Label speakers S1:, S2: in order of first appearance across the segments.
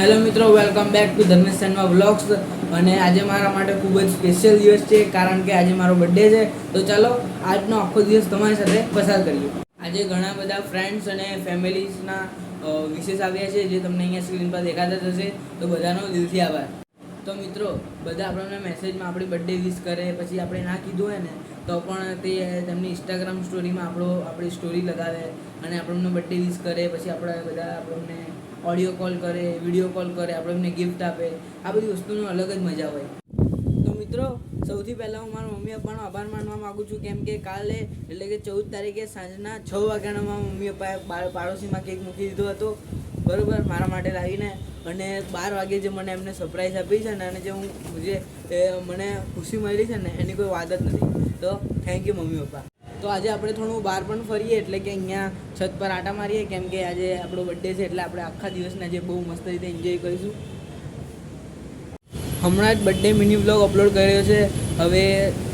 S1: Hello મિત્રો, welcome back to Dharmesh Sharma vlogs. અને આજે મારા માટે ખૂબ જ સ્પેશિયલ દિવસ છે, કારણ કે આજે મારો બર્થડે છે. તો ચાલો આજનો આખો દિવસ તમારી સાથે પસાર કરીએ. આજે ઘણા બધા ફ્રેન્ડ્સ અને ફેમિલીઝના વિશેષ આવ્યા છે, જે તમને અહીંયા સ્ક્રીન પર દેખાતા થશે. તો બધાનો દિલથી આભાર. તો મિત્રો, બધા આપણને મેસેજમાં આપણી બર્થડે વિશ કરે, પછી આપણે ના કીધું હોય ને તો પણ તે તેમની ઇન્સ્ટાગ્રામ સ્ટોરીમાં આપણી સ્ટોરી લગાવે અને આપણને બર્થડે વિશ કરે. પછી આપણે બધા આપણને ઓડિયો કોલ કરે, વિડીયો કોલ કરે, આપણે એમને ગિફ્ટ આપે. આ બધી વસ્તુનો અલગ જ મજા હોય. તો મિત્રો, સૌથી પહેલાં હું મારા મમ્મી પપ્પાનો આભાર માનવા માગું છું, કેમ કે કાલે એટલે કે 14 તારીખે સાંજના 6 વાગ્યાના મારા મમ્મી પપ્પાએ પાડોશીમાં કેક મૂકી દીધો હતો, બરાબર, મારા માટે લાવીને. અને 12 વાગે જે મને એમને સરપ્રાઈઝ આપી છે ને, અને જે મને ખુશી મળી છે ને, એની કોઈ વાત જ નથી. તો થેન્ક યુ મમ્મી પપ્પા. તો આજે આપણે થોડું બહાર પણ ફરીએ, એટલે કે અહીંયા છત પર આટા મારીએ, કેમ કે આજે આપણો બર્થડે છે, એટલે આપણે આખા દિવસને આજે બહુ મસ્ત રીતે એન્જોય કરીશું. હમણાં જ બર્થડે મિની વ્લોગ અપલોડ કર્યો છે, હવે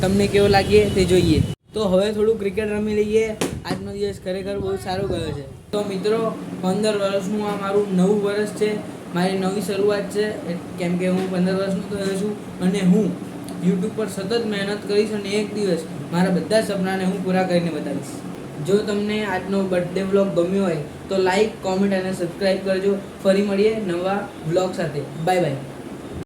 S1: તમને કેવો લાગે તે જોઈએ. તો હવે થોડું ક્રિકેટ રમી લઈએ. આજનો દિવસ ખરેખર બહુ સારો ગયો છે. તો મિત્રો, 15 વર્ષનું આ મારું નવું વર્ષ છે, મારી નવી શરૂઆત છે, કેમ કે હું 15 વર્ષનો થયો છું. અને હું યુટ્યુબ પર સતત મહેનત કરીશ અને એક દિવસ મારા બધા સપનાને હું પૂરા કરીને બતાવીશ. જો તમને આજનો બર્થડે વ્લોગ ગમ્યો હોય તો લાઈક, કોમેન્ટ અને સબસ્ક્રાઈબ કરજો. ફરી મળીએ નવા વ્લોગ સાથે. Bye bye.